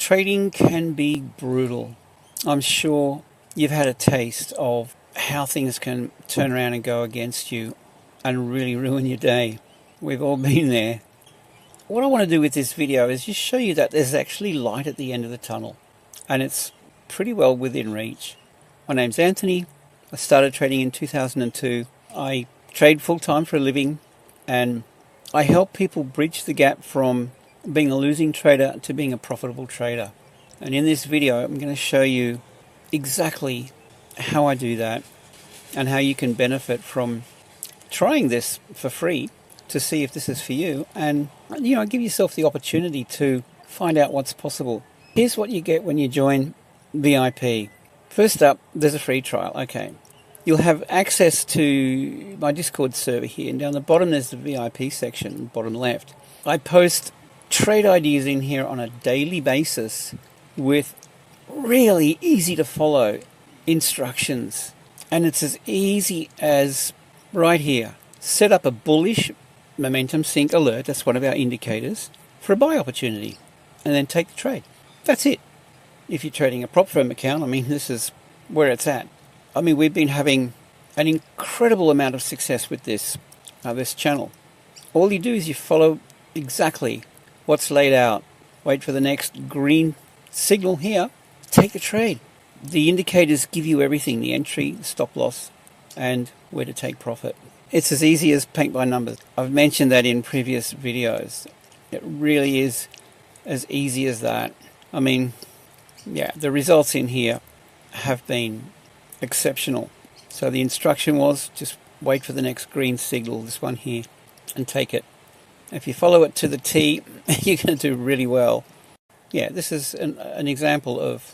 Trading can be brutal. I'm sure you've had a taste of how things can turn around and go against you and really ruin your day. We've all been there. What I want to do with this video is just show you that there's actually light at the end of the tunnel, and it's pretty well within reach. My name's Anthony. I started trading in 2002. I trade full-time for a living, and I help people bridge the gap from being a losing trader to being a profitable trader. And in this video, I'm going to show you exactly how I do that and how you can benefit from trying this for free to see if this is for you, and give yourself the opportunity to find out what's possible. Here's what you get when you join VIP. First up, there's a free trial. Okay, you'll have access to my Discord server here, and down the bottom there's the VIP section, bottom left. I post trade ideas in here on a daily basis with really easy to follow instructions, and it's as easy as right here. Set up a bullish momentum sync alert, that's one of our indicators, for a buy opportunity, and then take the trade. That's it. If you're trading a prop firm account, this is where it's at. We've been having an incredible amount of success with this channel. All you do is you follow exactly what's laid out. Wait for the next green signal here, take the trade. The indicators give you everything, the entry, the stop loss, and where to take profit. It's as easy as paint by numbers. I've mentioned that in previous videos. It really is as easy as that. The results in here have been exceptional. So the instruction was just wait for the next green signal, this one here, and take it. If you follow it to the T, you're going to do really well. Yeah, this is an example of,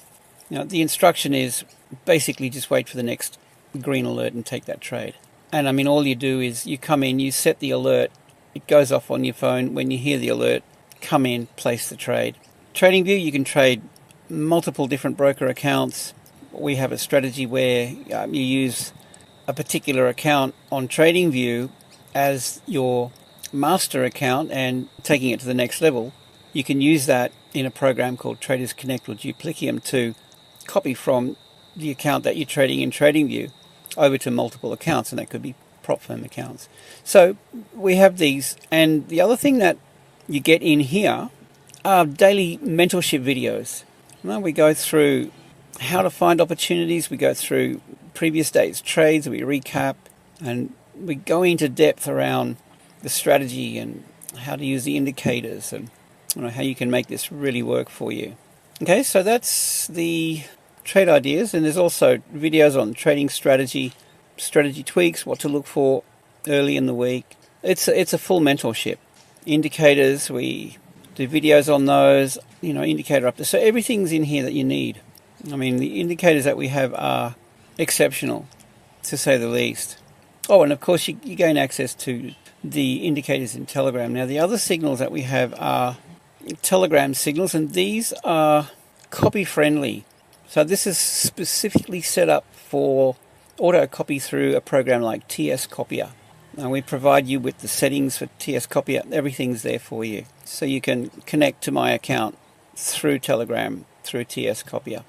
the instruction is basically just wait for the next green alert and take that trade. And all you do is you come in, you set the alert, it goes off on your phone. When you hear the alert, come in, place the trade. TradingView, you can trade multiple different broker accounts. We have a strategy where you use a particular account on TradingView as your master account, and taking it to the next level, you can use that in a program called Traders Connect or Duplikium to copy from the account that you're trading in TradingView over to multiple accounts, and that could be prop firm accounts. So we have these, and the other thing that you get in here are daily mentorship videos. We go through how to find opportunities, we go through previous days' trades, we recap, and we go into depth around the strategy and how to use the indicators, and how you can make this really work for you. Okay, so that's the trade ideas, and there's also videos on trading strategy tweaks, what to look for early in the week. It's a full mentorship. Indicators, we do videos on those, indicator update. So everything's in here that you need. The indicators that we have are exceptional, to say the least. Oh, and of course you gain access to the indicators in Telegram. Now the other signals that we have are Telegram signals, and these are copy friendly. So this is specifically set up for auto copy through a program like TS Copier. And we provide you with the settings for TS Copier. Everything's there for you. So you can connect to my account through Telegram, through TS Copier.